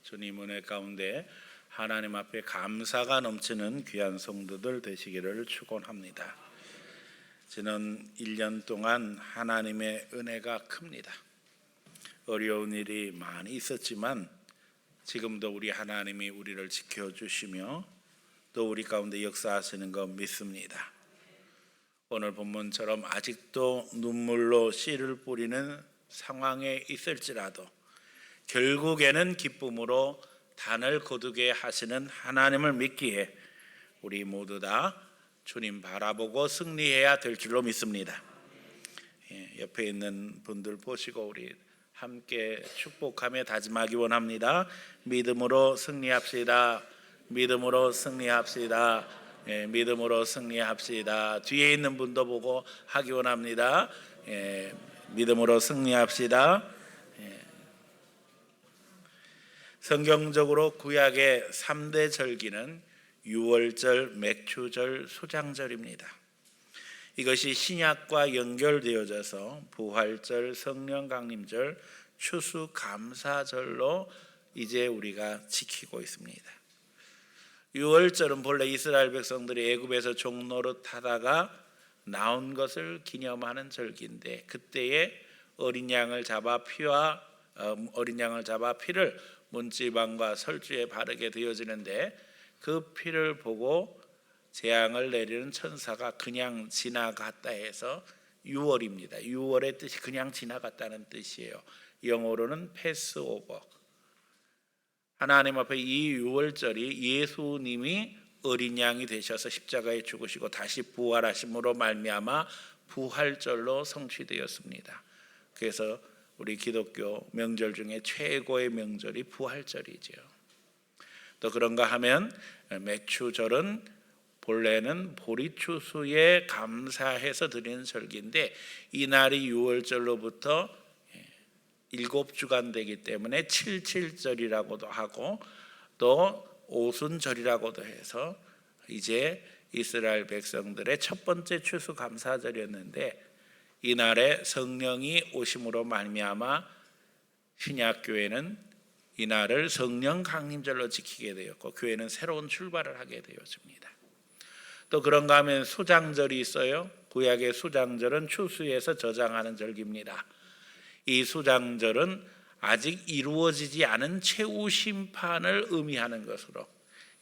주님 은혜 가운데 하나님 앞에 감사가 넘치는 귀한 성도들 되시기를 축원합니다. 지난 1년 동안 하나님의 은혜가 큽니다. 어려운 일이 많이 있었지만 지금도 우리 하나님이 우리를 지켜주시며 또 우리 가운데 역사하시는 거 믿습니다. 오늘 본문처럼 아직도 눈물로 씨를 뿌리는 상황에 있을지라도 결국에는 기쁨으로 단을 거두게 하시는 하나님을 믿기에 우리 모두 다 주님 바라보고 승리해야 될 줄로 믿습니다. 옆에 있는 분들 보시고 우리 함께 축복하며 다짐하기 원합니다. 믿음으로 승리합시다. 믿음으로 승리합시다. 믿음으로 승리합시다. 뒤에 있는 분도 보고 하기 원합니다. 믿음으로 승리합시다. 성경적으로 구약의 3대 절기는 유월절, 맥추절, 수장절입니다. 이것이 신약과 연결되어져서 부활절, 성령 강림절, 추수감사절로 이제 우리가 지키고 있습니다. 유월절은 본래 이스라엘 백성들이 애굽에서 종노릇 하다가 나온 것을 기념하는 절기인데 그때에 어린 양을 잡아 피를 문지방과 설주에 바르게 되어지는데 그 피를 보고 재앙을 내리는 천사가 그냥 지나갔다 해서 유월입니다. 유월의 뜻이 그냥 지나갔다는 뜻이에요. 영어로는 패스오버. 하나님 앞에 이 유월절이 예수님이 어린 양이 되셔서 십자가에 죽으시고 다시 부활하심으로 말미암아 부활절로 성취되었습니다. 그래서 우리 기독교 명절 중에 최고의 명절이 부활절이죠. 또 그런가 하면 맥추절은 본래는 보리추수에 감사해서 드리는 절기인데 이날이 유월절로부터 7주간 되기 때문에 77절이라고도 하고 또 오순절이라고도 해서 이제 이스라엘 백성들의 첫 번째 추수감사절이었는데 이날에 성령이 오심으로 말미암아 신약교회는 이날을 성령 강림절로 지키게 되었고 교회는 새로운 출발을 하게 되었습니다. 또 그런가 하면 수장절이 있어요. 구약의 수장절은 추수에서 저장하는 절기입니다. 이 수장절은 아직 이루어지지 않은 최후 심판을 의미하는 것으로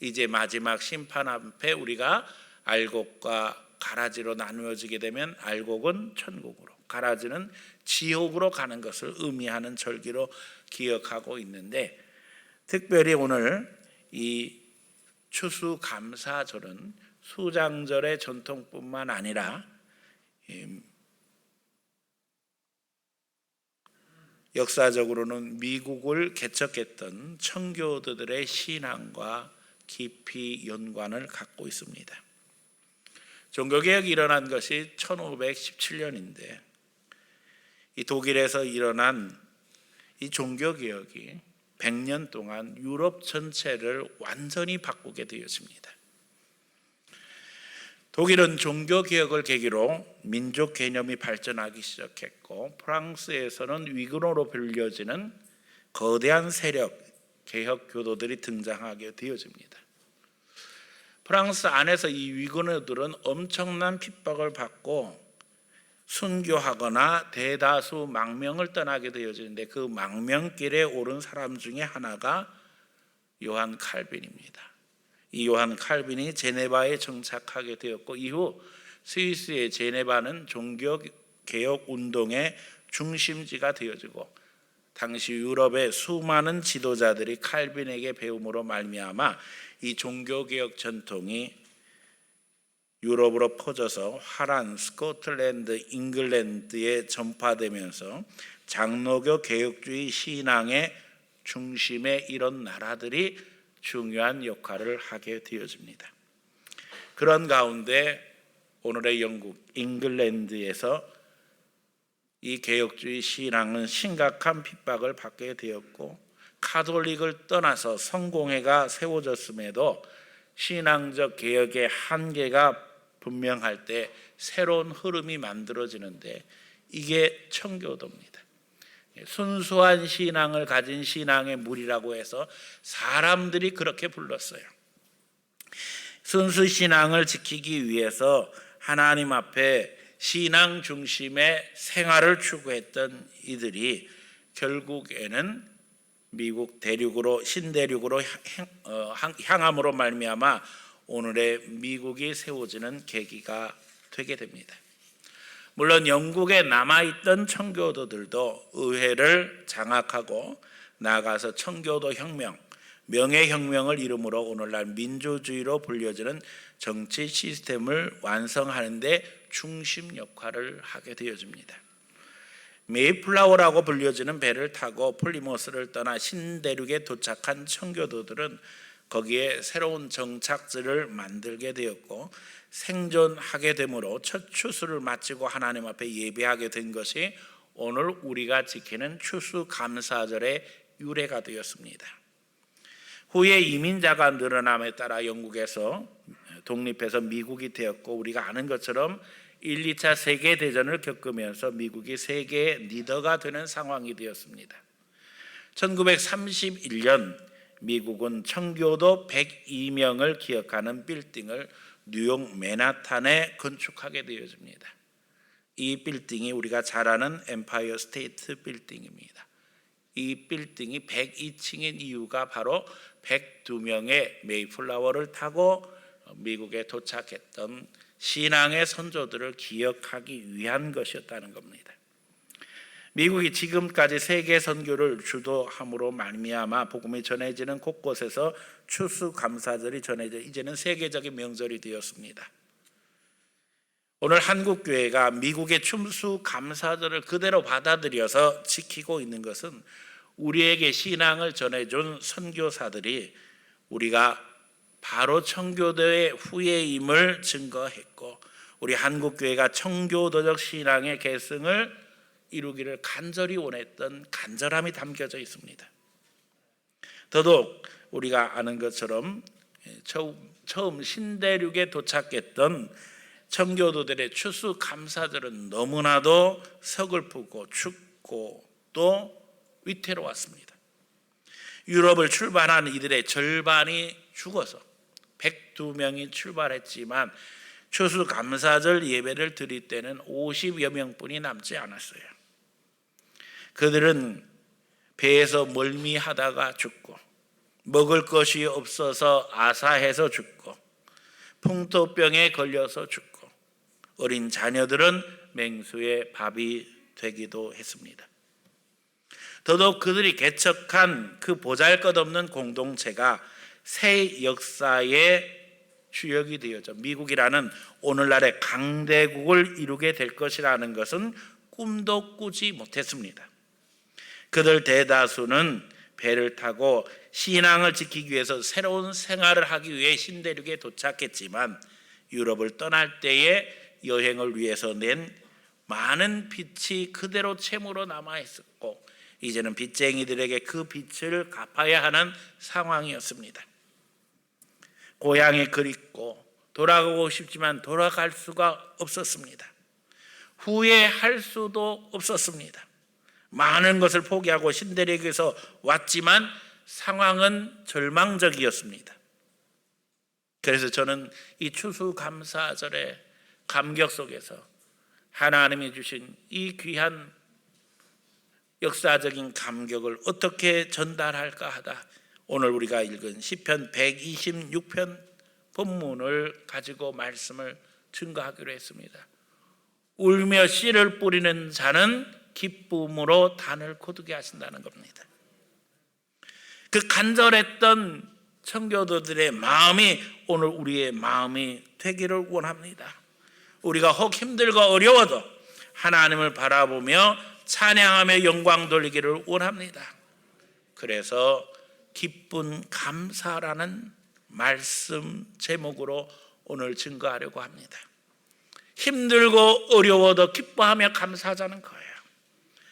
이제 마지막 심판 앞에 우리가 알곡과 가라지로 나누어지게 되면 알곡은 천국으로 가라지는 지옥으로 가는 것을 의미하는 절기로 기억하고 있는데 특별히 오늘 이 추수감사절은 수장절의 전통뿐만 아니라 역사적으로는 미국을 개척했던 청교도들의 신앙과 깊이 연관을 갖고 있습니다. 종교개혁이 일어난 것이 1517년인데 이 독일에서 일어난 이 종교개혁이 100년 동안 유럽 전체를 완전히 바꾸게 되었습니다. 독일은 종교개혁을 계기로 민족 개념이 발전하기 시작했고 프랑스에서는 위그노로 불려지는 거대한 세력, 개혁 교도들이 등장하게 되어집니다. 프랑스 안에서 이 위그노들은 엄청난 핍박을 받고 순교하거나 대다수 망명을 떠나게 되어지는데 그 망명길에 오른 사람 중에 하나가 요한 칼빈입니다. 이 요한 칼빈이 제네바에 정착하게 되었고 이후 스위스의 제네바는 종교개혁 운동의 중심지가 되어지고 당시 유럽의 수많은 지도자들이 칼빈에게 배움으로 말미암아 이 종교개혁 전통이 유럽으로 퍼져서 화란, 스코틀랜드, 잉글랜드에 전파되면서 장로교 개혁주의 신앙의 중심에 이런 나라들이 중요한 역할을 하게 되어집니다. 그런 가운데 오늘의 영국, 잉글랜드에서 이 개혁주의 신앙은 심각한 핍박을 받게 되었고 카톨릭을 떠나서 성공회가 세워졌음에도 신앙적 개혁의 한계가 분명할 때 새로운 흐름이 만들어지는데 이게 청교도입니다. 순수한 신앙을 가진 신앙의 무리라고 해서 사람들이 그렇게 불렀어요. 순수 신앙을 지키기 위해서 하나님 앞에 신앙 중심의 생활을 추구했던 이들이 결국에는 미국 대륙으로 신대륙으로 향함으로 말미암아 오늘의 미국이 세워지는 계기가 되게 됩니다. 물론 영국에 남아있던 청교도들도 의회를 장악하고 나아가서 청교도 혁명, 명예혁명을 이름으로 오늘날 민주주의로 불려지는 정치 시스템을 완성하는 데 중심 역할을 하게 되어집니다. 메이플라워라고 불려지는 배를 타고 플리모스를 떠나 신대륙에 도착한 청교도들은 거기에 새로운 정착지를 만들게 되었고 생존하게 되므로 첫 추수를 마치고 하나님 앞에 예배하게 된 것이 오늘 우리가 지키는 추수감사절의 유래가 되었습니다. 후에 이민자가 늘어남에 따라 영국에서 독립해서 미국이 되었고 우리가 아는 것처럼 1, 2차 세계대전을 겪으면서 미국이 세계의 리더가 되는 상황이 되었습니다. 1931년 미국은 청교도 102명을 기억하는 빌딩을 뉴욕 맨하탄에 건축하게 되어집니다. 이 빌딩이 우리가 잘 아는 엠파이어 스테이트 빌딩입니다. 이 빌딩이 102층인 이유가 바로 102명의 메이플라워를 타고 미국에 도착했던 신앙의 선조들을 기억하기 위한 것이었다는 겁니다. 미국이 지금까지 세계 선교를 주도함으로 말미암아 복음이 전해지는 곳곳에서 추수감사절이 전해져 이제는 세계적인 명절이 되었습니다. 오늘 한국교회가 미국의 추수감사절을 그대로 받아들여서 지키고 있는 것은 우리에게 신앙을 전해준 선교사들이 우리가 바로 청교도의 후예임을 증거했고 우리 한국교회가 청교도적 신앙의 계승을 이루기를 간절히 원했던 간절함이 담겨져 있습니다. 더더욱 우리가 아는 것처럼 처음 신대륙에 도착했던 청교도들의 추수감사절은 너무나도 서글프고 춥고 또 위태로웠습니다. 유럽을 출발한 이들의 절반이 죽어서 102명이 출발했지만 추수감사절 예배를 드릴 때는 50여 명뿐이 남지 않았어요. 그들은 배에서 멀미하다가 죽고 먹을 것이 없어서 아사해서 죽고 풍토병에 걸려서 죽고 어린 자녀들은 맹수의 밥이 되기도 했습니다. 더더욱 그들이 개척한 그 보잘것없는 공동체가 새 역사의 주역이 되어져 미국이라는 오늘날의 강대국을 이루게 될 것이라는 것은 꿈도 꾸지 못했습니다. 그들 대다수는 배를 타고 신앙을 지키기 위해서 새로운 생활을 하기 위해 신대륙에 도착했지만 유럽을 떠날 때에 여행을 위해서 낸 많은 빚이 그대로 채무로 남아있었고 이제는 빚쟁이들에게 그 빚을 갚아야 하는 상황이었습니다. 고향이 그립고 돌아가고 싶지만 돌아갈 수가 없었습니다. 후회할 수도 없었습니다. 많은 것을 포기하고 신대륙에서 왔지만 상황은 절망적이었습니다. 그래서 저는 이 추수감사절의 감격 속에서 하나님이 주신 이 귀한 역사적인 감격을 어떻게 전달할까 하다 오늘 우리가 읽은 시편 126편 본문을 가지고 말씀을 증거하기로 했습니다. 울며 씨를 뿌리는 자는 기쁨으로 단을 거두게 하신다는 겁니다. 그 간절했던 청교도들의 마음이 오늘 우리의 마음이 되기를 원합니다. 우리가 혹 힘들고 어려워도 하나님을 바라보며 찬양하며 영광 돌리기를 원합니다. 그래서 기쁜 감사라는 말씀 제목으로 오늘 증거하려고 합니다. 힘들고 어려워도 기뻐하며 감사하자는 거예요.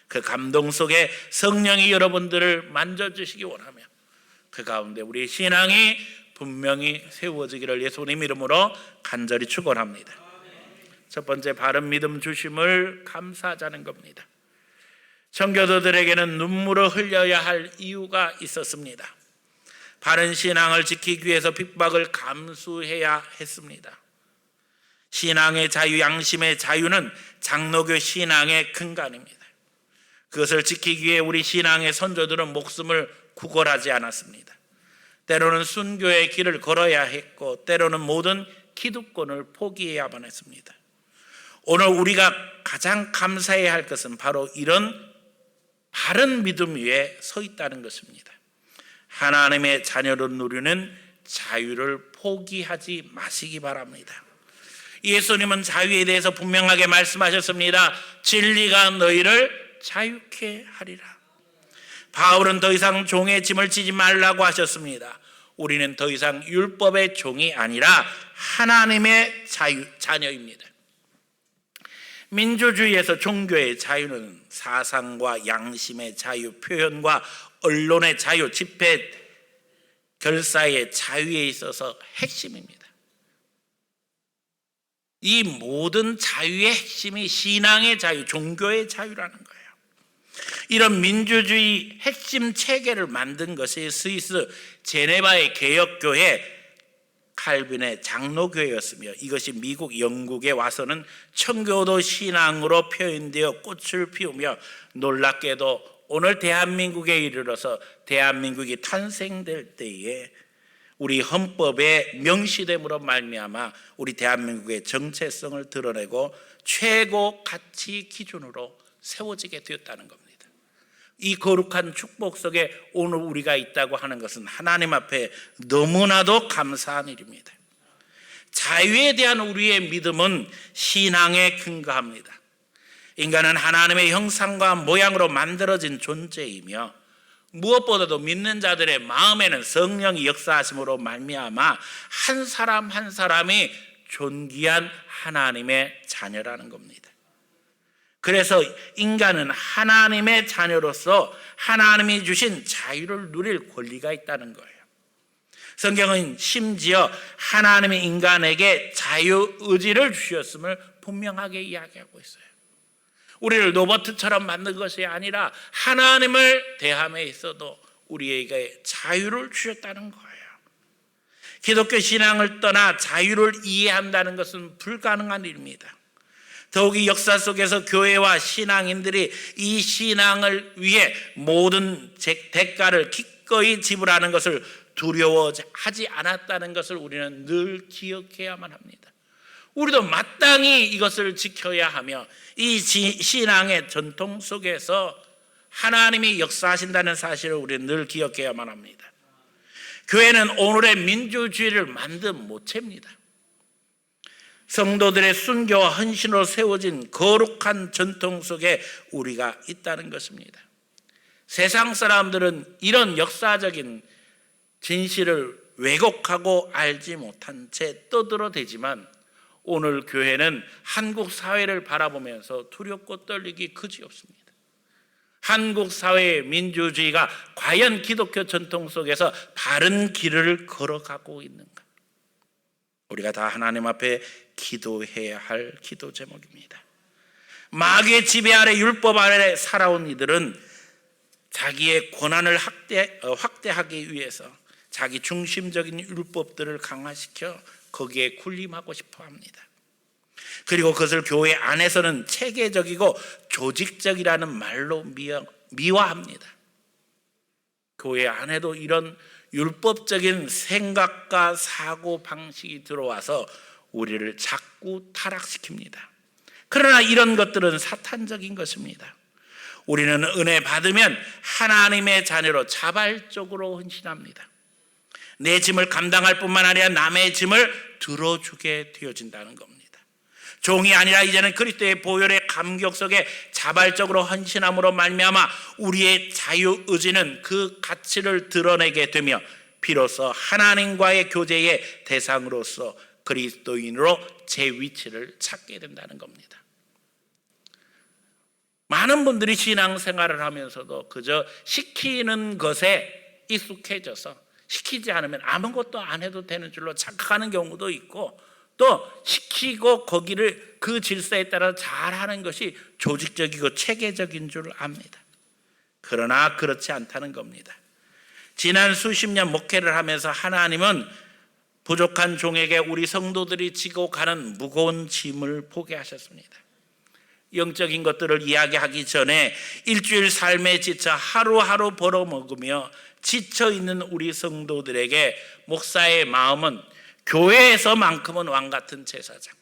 그 감동 속에 성령이 여러분들을 만져주시기 원하며 그 가운데 우리 신앙이 분명히 세워지기를 예수님 이름으로 간절히 축원합니다. 첫 번째 바른 믿음 주심을 감사하자는 겁니다. 청교도들에게는 눈물을 흘려야 할 이유가 있었습니다. 바른 신앙을 지키기 위해서 핍박을 감수해야 했습니다. 신앙의 자유, 양심의 자유는 장로교 신앙의 근간입니다. 그것을 지키기 위해 우리 신앙의 선조들은 목숨을 구걸하지 않았습니다. 때로는 순교의 길을 걸어야 했고 때로는 모든 기득권을 포기해야만 했습니다. 오늘 우리가 가장 감사해야 할 것은 바로 이런 바른 믿음 위에 서 있다는 것입니다. 하나님의 자녀로 누리는 자유를 포기하지 마시기 바랍니다. 예수님은 자유에 대해서 분명하게 말씀하셨습니다. 진리가 너희를 자유케 하리라. 바울은 더 이상 종의 짐을 지지 말라고 하셨습니다. 우리는 더 이상 율법의 종이 아니라 하나님의 자녀입니다. 민주주의에서 종교의 자유는 사상과 양심의 자유, 표현과 언론의 자유, 집회 결사의 자유에 있어서 핵심입니다. 이 모든 자유의 핵심이 신앙의 자유, 종교의 자유라는 거예요. 이런 민주주의 핵심 체계를 만든 것이 스위스 제네바의 개혁교회 칼빈의 장로교회였으며 이것이 미국, 영국에 와서는 청교도 신앙으로 표현되어 꽃을 피우며 놀랍게도 오늘 대한민국에 이르러서 대한민국이 탄생될 때에 우리 헌법에 명시됨으로 말미암아 우리 대한민국의 정체성을 드러내고 최고 가치 기준으로 세워지게 되었다는 겁니다. 이 거룩한 축복 속에 오늘 우리가 있다고 하는 것은 하나님 앞에 너무나도 감사한 일입니다. 자유에 대한 우리의 믿음은 신앙에 근거합니다. 인간은 하나님의 형상과 모양으로 만들어진 존재이며 무엇보다도 믿는 자들의 마음에는 성령이 역사하심으로 말미암아 한 사람 한 사람이 존귀한 하나님의 자녀라는 겁니다. 그래서 인간은 하나님의 자녀로서 하나님이 주신 자유를 누릴 권리가 있다는 거예요. 성경은 심지어 하나님이 인간에게 자유의지를 주셨음을 분명하게 이야기하고 있어요. 우리를 로봇처럼 만든 것이 아니라 하나님을 대함에 있어도 우리에게 자유를 주셨다는 거예요. 기독교 신앙을 떠나 자유를 이해한다는 것은 불가능한 일입니다. 더욱이 역사 속에서 교회와 신앙인들이 이 신앙을 위해 모든 대가를 기꺼이 지불하는 것을 두려워하지 않았다는 것을 우리는 늘 기억해야만 합니다. 우리도 마땅히 이것을 지켜야 하며 이 신앙의 전통 속에서 하나님이 역사하신다는 사실을 우리는 늘 기억해야만 합니다. 교회는 오늘의 민주주의를 만든 모체입니다. 성도들의 순교와 헌신으로 세워진 거룩한 전통 속에 우리가 있다는 것입니다. 세상 사람들은 이런 역사적인 진실을 왜곡하고 알지 못한 채 떠들어대지만 오늘 교회는 한국 사회를 바라보면서 두렵고 떨리기 그지없습니다. 한국 사회의 민주주의가 과연 기독교 전통 속에서 바른 길을 걸어가고 있는가? 우리가 다 하나님 앞에 기도해야 할 기도 제목입니다. 마귀의 지배 아래 율법 아래 살아온 이들은 자기의 권한을 확대하기 위해서 자기 중심적인 율법들을 강화시켜 거기에 군림하고 싶어 합니다. 그리고 그것을 교회 안에서는 체계적이고 조직적이라는 말로 미화합니다. 교회 안에도 이런 율법적인 생각과 사고 방식이 들어와서 우리를 자꾸 타락시킵니다. 그러나 이런 것들은 사탄적인 것입니다. 우리는 은혜 받으면 하나님의 자녀로 자발적으로 헌신합니다. 내 짐을 감당할 뿐만 아니라 남의 짐을 들어주게 되어진다는 겁니다. 종이 아니라 이제는 그리스도의 보혈의 감격 속에 자발적으로 헌신함으로 말미암아 우리의 자유의지는 그 가치를 드러내게 되며 비로소 하나님과의 교제의 대상으로서 그리스도인으로 제 위치를 찾게 된다는 겁니다. 많은 분들이 신앙생활을 하면서도 그저 시키는 것에 익숙해져서 시키지 않으면 아무것도 안 해도 되는 줄로 착각하는 경우도 있고 또 시키고 거기를 그 질서에 따라 잘하는 것이 조직적이고 체계적인 줄 압니다. 그러나 그렇지 않다는 겁니다. 지난 수십 년 목회를 하면서 하나님은 부족한 종에게 우리 성도들이 지고 가는 무거운 짐을 보게 하셨습니다. 영적인 것들을 이야기하기 전에 일주일 삶에 지쳐 하루하루 벌어먹으며 지쳐있는 우리 성도들에게 목사의 마음은 교회에서만큼은 왕같은 제사장,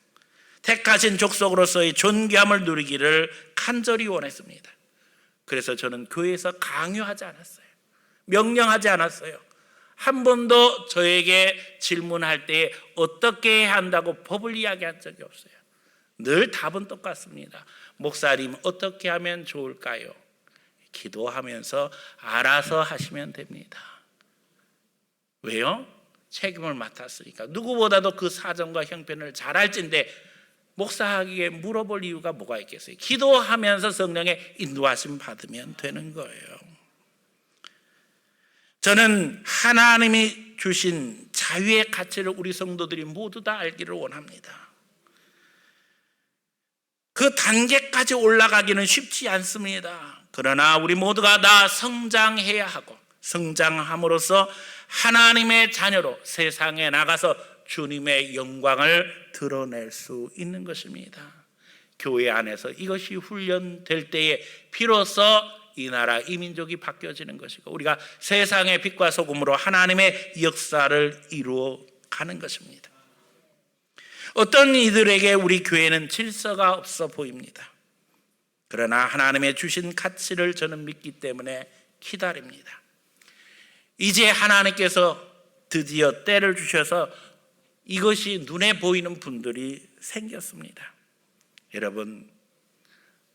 택하신 족속으로서의 존귀함을 누리기를 간절히 원했습니다. 그래서 저는 교회에서 강요하지 않았어요. 명령하지 않았어요. 한 번도 저에게 질문할 때 어떻게 해야 한다고 법을 이야기한 적이 없어요. 늘 답은 똑같습니다. 목사님, 어떻게 하면 좋을까요? 기도하면서 알아서 하시면 됩니다. 왜요? 책임을 맡았으니까. 누구보다도 그 사정과 형편을 잘 알진데 목사에게 물어볼 이유가 뭐가 있겠어요? 기도하면서 성령의 인도하심 받으면 되는 거예요. 저는 하나님이 주신 자유의 가치를 우리 성도들이 모두 다 알기를 원합니다. 그 단계까지 올라가기는 쉽지 않습니다. 그러나 우리 모두가 다 성장해야 하고, 성장함으로써 하나님의 자녀로 세상에 나가서 주님의 영광을 드러낼 수 있는 것입니다. 교회 안에서 이것이 훈련될 때에 비로소 이 나라, 이 민족이 바뀌어지는 것이고 우리가 세상의 빛과 소금으로 하나님의 역사를 이루어 가는 것입니다. 어떤 이들에게 우리 교회는 질서가 없어 보입니다. 그러나 하나님의 주신 가치를 저는 믿기 때문에 기다립니다. 이제 하나님께서 드디어 때를 주셔서 이것이 눈에 보이는 분들이 생겼습니다. 여러분,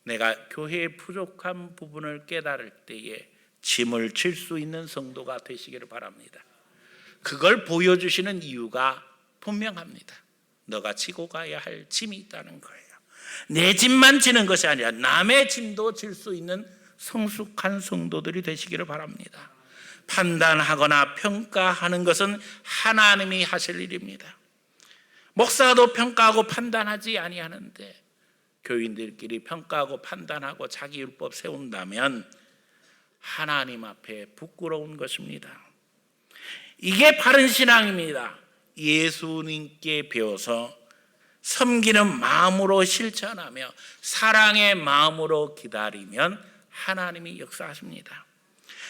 내가 교회의 부족한 부분을 깨달을 때에 짐을 질 수 있는 성도가 되시기를 바랍니다. 그걸 보여주시는 이유가 분명합니다. 너가 지고 가야 할 짐이 있다는 거예요. 내 짐만 지는 것이 아니라 남의 짐도 질 수 있는 성숙한 성도들이 되시기를 바랍니다. 판단하거나 평가하는 것은 하나님이 하실 일입니다. 목사도 평가하고 판단하지 아니하는데 교인들끼리 평가하고 판단하고 자기 율법 세운다면 하나님 앞에 부끄러운 것입니다. 이게 바른 신앙입니다. 예수님께 배워서 섬기는 마음으로 실천하며 사랑의 마음으로 기다리면 하나님이 역사하십니다.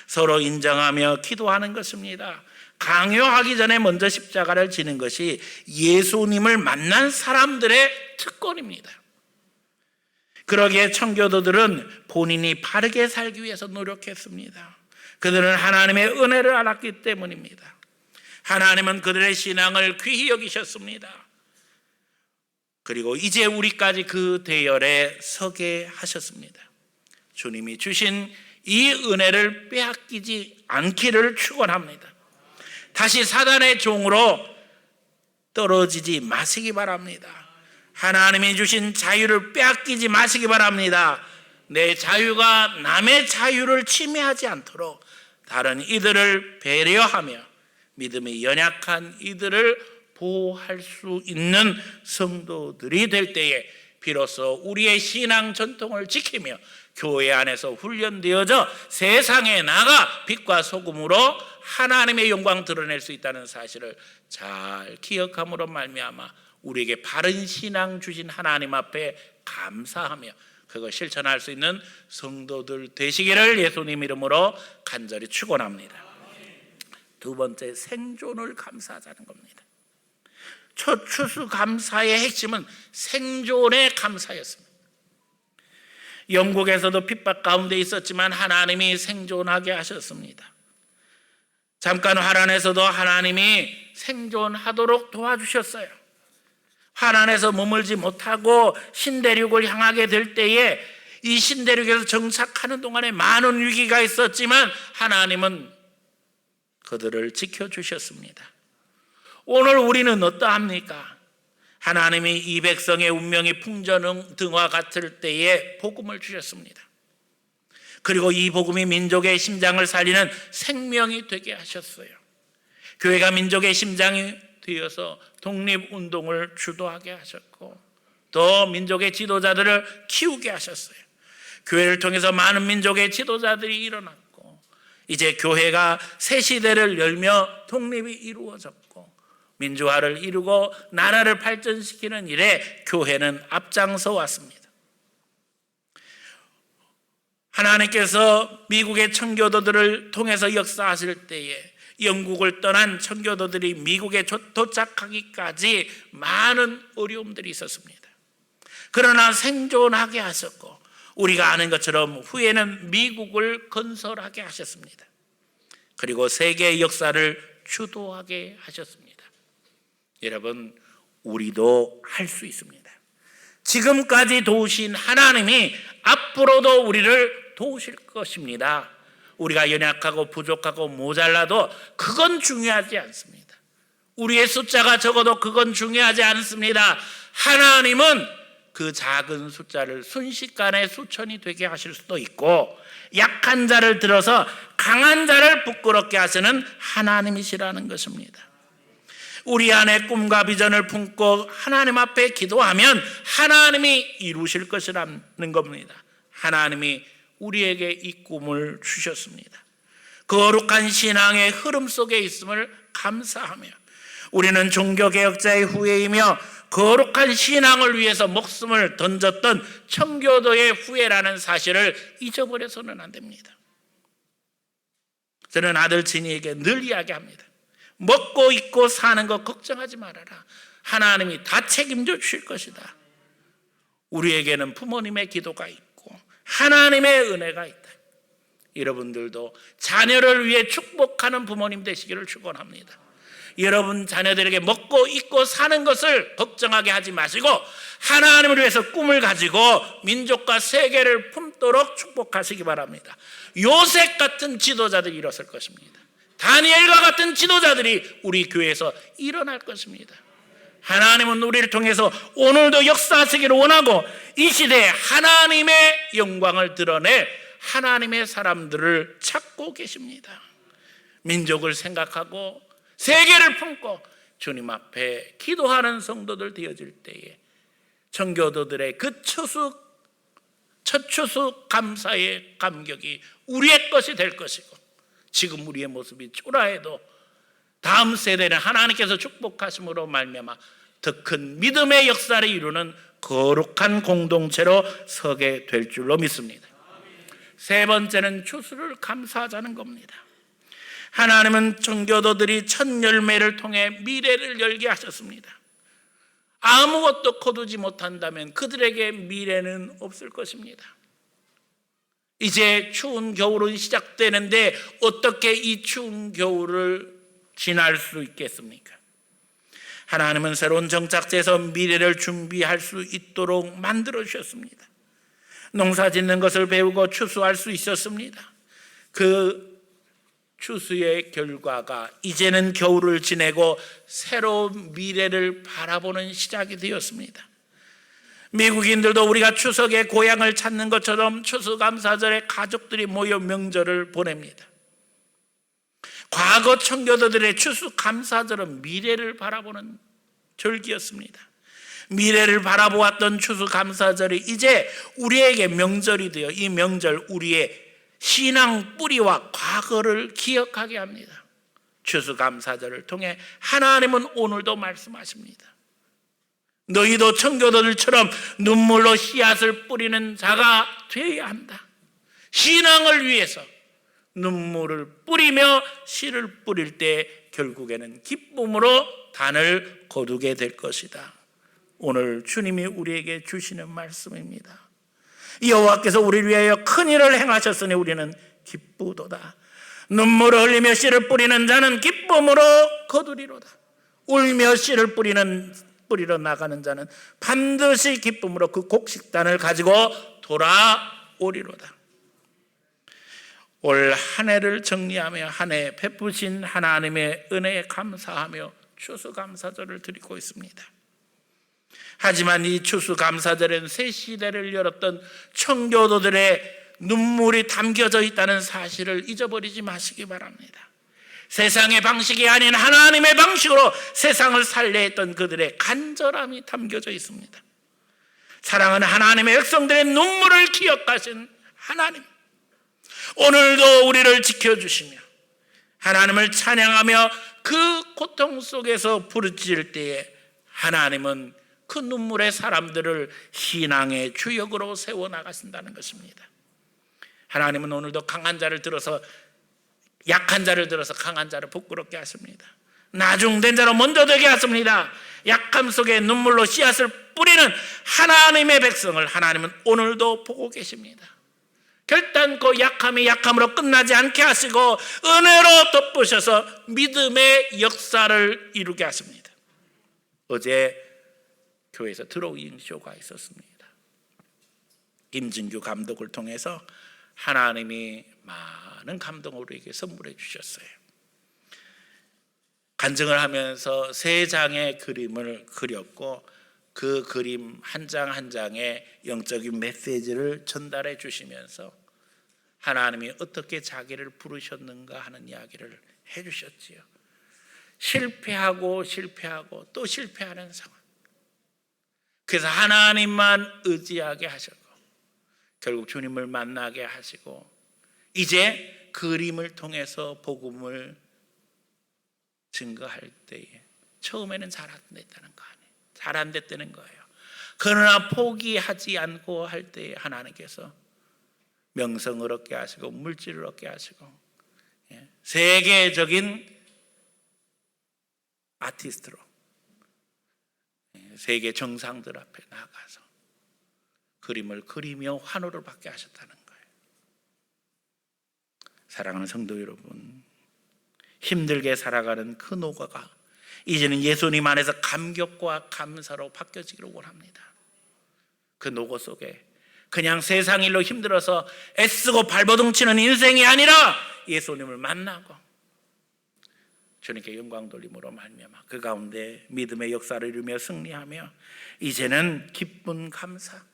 서로 인정하며 기도하는 것입니다. 강요하기 전에 먼저 십자가를 지는 것이 예수님을 만난 사람들의 특권입니다. 그러기에 청교도들은 본인이 바르게 살기 위해서 노력했습니다. 그들은 하나님의 은혜를 알았기 때문입니다. 하나님은 그들의 신앙을 귀히 여기셨습니다. 그리고 이제 우리까지 그 대열에 서게 하셨습니다. 주님이 주신 이 은혜를 빼앗기지 않기를 축원합니다. 다시 사단의 종으로 떨어지지 마시기 바랍니다. 하나님이 주신 자유를 빼앗기지 마시기 바랍니다. 내 자유가 남의 자유를 침해하지 않도록 다른 이들을 배려하며 믿음이 연약한 이들을 보호할 수 있는 성도들이 될 때에 비로소 우리의 신앙 전통을 지키며 교회 안에서 훈련되어져 세상에 나가 빛과 소금으로 하나님의 영광 드러낼 수 있다는 사실을 잘 기억함으로 말미암아 우리에게 바른 신앙 주신 하나님 앞에 감사하며 그걸 실천할 수 있는 성도들 되시기를 예수님 이름으로 간절히 축원합니다. 두 번째, 생존을 감사하자는 겁니다. 첫 추수감사의 핵심은 생존의 감사였습니다. 영국에서도 핍박 가운데 있었지만 하나님이 생존하게 하셨습니다. 잠깐 화란에서도 하나님이 생존하도록 도와주셨어요. 화란에서 머물지 못하고 신대륙을 향하게 될 때에 이 신대륙에서 정착하는 동안에 많은 위기가 있었지만 하나님은 그들을 지켜주셨습니다. 오늘 우리는 어떠합니까? 하나님이 이 백성의 운명이 풍전등화 같을 때에 복음을 주셨습니다. 그리고 이 복음이 민족의 심장을 살리는 생명이 되게 하셨어요. 교회가 민족의 심장이 되어서 독립운동을 주도하게 하셨고 또 민족의 지도자들을 키우게 하셨어요. 교회를 통해서 많은 민족의 지도자들이 일어났고, 이제 교회가 새 시대를 열며 독립이 이루어졌고 민주화를 이루고 나라를 발전시키는 일에 교회는 앞장서 왔습니다. 하나님께서 미국의 청교도들을 통해서 역사하실 때에 영국을 떠난 청교도들이 미국에 도착하기까지 많은 어려움들이 있었습니다. 그러나 생존하게 하셨고 우리가 아는 것처럼 후에는 미국을 건설하게 하셨습니다. 그리고 세계의 역사를 주도하게 하셨습니다. 여러분, 우리도 할 수 있습니다. 지금까지 도우신 하나님이 앞으로도 우리를 도우실 것입니다. 우리가 연약하고 부족하고 모자라도 그건 중요하지 않습니다. 우리의 숫자가 적어도 그건 중요하지 않습니다. 하나님은 그 작은 숫자를 순식간에 수천이 되게 하실 수도 있고, 약한 자를 들어서 강한 자를 부끄럽게 하시는 하나님이시라는 것입니다. 우리 안에 꿈과 비전을 품고 하나님 앞에 기도하면 하나님이 이루실 것이라는 겁니다. 하나님이 우리에게 이 꿈을 주셨습니다. 거룩한 신앙의 흐름 속에 있음을 감사하며 우리는 종교개혁자의 후예이며 거룩한 신앙을 위해서 목숨을 던졌던 청교도의 후예라는 사실을 잊어버려서는 안 됩니다. 저는 아들 진이에게 늘 이야기합니다. 먹고 입고 사는 거 걱정하지 말아라. 하나님이 다 책임져 주실 것이다. 우리에게는 부모님의 기도가 있고 하나님의 은혜가 있다. 여러분들도 자녀를 위해 축복하는 부모님 되시기를 축원합니다. 여러분 자녀들에게 먹고 입고 사는 것을 걱정하게 하지 마시고 하나님을 위해서 꿈을 가지고 민족과 세계를 품도록 축복하시기 바랍니다. 요셉 같은 지도자들이 일어설 것입니다. 다니엘과 같은 지도자들이 우리 교회에서 일어날 것입니다. 하나님은 우리를 통해서 오늘도 역사하시기를 원하고 이 시대에 하나님의 영광을 드러낼 하나님의 사람들을 찾고 계십니다. 민족을 생각하고 세계를 품고 주님 앞에 기도하는 성도들 되어질 때에 청교도들의 그 첫 추수 감사의 감격이 우리의 것이 될 것이고, 지금 우리의 모습이 초라해도 다음 세대는 하나님께서 축복하심으로 말미암아 더 큰 믿음의 역사를 이루는 거룩한 공동체로 서게 될 줄로 믿습니다. 세 번째는 추수를 감사하자는 겁니다. 하나님은 청교도들이 첫 열매를 통해 미래를 열게 하셨습니다. 아무것도 거두지 못한다면 그들에게 미래는 없을 것입니다. 이제 추운 겨울은 시작되는데 어떻게 이 추운 겨울을 지날 수 있겠습니까? 하나님은 새로운 정착지에서 미래를 준비할 수 있도록 만들어 주셨습니다. 농사 짓는 것을 배우고 추수할 수 있었습니다. 그 추수의 결과가 이제는 겨울을 지내고 새로운 미래를 바라보는 시작이 되었습니다. 미국인들도 우리가 추석에 고향을 찾는 것처럼 추수감사절에 가족들이 모여 명절을 보냅니다. 과거 청교도들의 추수감사절은 미래를 바라보는 절기였습니다. 미래를 바라보았던 추수감사절이 이제 우리에게 명절이 되어 이 명절 우리의 신앙 뿌리와 과거를 기억하게 합니다. 추수감사절을 통해 하나님은 오늘도 말씀하십니다. 너희도 청교도들처럼 눈물로 씨앗을 뿌리는 자가 되어야 한다. 신앙을 위해서 눈물을 뿌리며 씨를 뿌릴 때 결국에는 기쁨으로 단을 거두게 될 것이다. 오늘 주님이 우리에게 주시는 말씀입니다. 여호와께서 우리를 위하여 큰 일을 행하셨으니 우리는 기쁘도다. 눈물을 흘리며 씨를 뿌리는 자는 기쁨으로 거두리로다. 울며 씨를 뿌리러 나가는 자는 반드시 기쁨으로 그 곡식단을 가지고 돌아오리로다. 올 한 해를 정리하며 한 해 베푸신 하나님의 은혜에 감사하며 추수감사절을 드리고 있습니다. 하지만 이 추수감사절은 새 시대를 열었던 청교도들의 눈물이 담겨져 있다는 사실을 잊어버리지 마시기 바랍니다. 세상의 방식이 아닌 하나님의 방식으로 세상을 살려 했던 그들의 간절함이 담겨져 있습니다. 사랑하는 하나님의 백성들의 눈물을 기억하신 하나님, 오늘도 우리를 지켜주시며 하나님을 찬양하며 그 고통 속에서 부르짖을 때에 하나님은 그 눈물의 사람들을 신앙의 주역으로 세워나가신다는 것입니다. 하나님은 오늘도 강한 자를 들어서 약한 자를 들어서 강한 자를 부끄럽게 하십니다. 나중된 자로 먼저 되게 하십니다. 약함 속에 눈물로 씨앗을 뿌리는 하나님의 백성을 하나님은 오늘도 보고 계십니다. 결단코 약함이 약함으로 끝나지 않게 하시고 은혜로 덮으셔서 믿음의 역사를 이루게 하십니다. 어제 교회에서 드로잉 쇼가 있었습니다. 김진규 감독을 통해서 하나님이 많은 감동을 우리에게 선물해 주셨어요. 간증을 하면서 3장의 그림을 그렸고 그 그림 한 장 한 장에 영적인 메시지를 전달해 주시면서 하나님이 어떻게 자기를 부르셨는가 하는 이야기를 해 주셨지요. 실패하고 또 실패하는 상황. 그래서 하나님만 의지하게 하셨고 결국 주님을 만나게 하시고 이제 그림을 통해서 복음을 증거할 때에 처음에는 잘 안 됐다는 거 아니에요. 잘 안 됐다는 거예요. 그러나 포기하지 않고 할 때에 하나님께서 명성을 얻게 하시고 물질을 얻게 하시고 세계적인 아티스트로 세계 정상들 앞에 나가서 그림을 그리며 환호를 받게 하셨다는 거예요. 사랑하는 성도 여러분, 힘들게 살아가는 그 노고가 이제는 예수님 안에서 감격과 감사로 바뀌어지기를 원합니다. 그 노고 속에 그냥 세상 일로 힘들어서 애쓰고 발버둥치는 인생이 아니라 예수님을 만나고 주님께 영광 돌림으로 말미암아 그 가운데 믿음의 역사를 이루며 승리하며 이제는 기쁜 감사,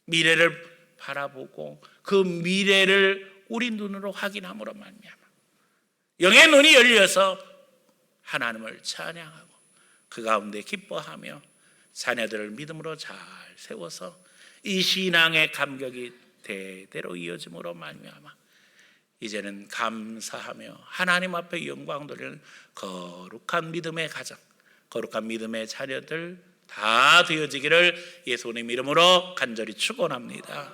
미래를 바라보고 그 미래를 우리 눈으로 확인함으로 말미암아 영의 눈이 열려서 하나님을 찬양하고 그 가운데 기뻐하며 자녀들을 믿음으로 잘 세워서 이 신앙의 감격이 대대로 이어짐으로 말미암아 이제는 감사하며 하나님 앞에 영광 돌리는 거룩한 믿음의 가정, 거룩한 믿음의 자녀들 다 되어지기를 예수님 이름으로 간절히 축원합니다.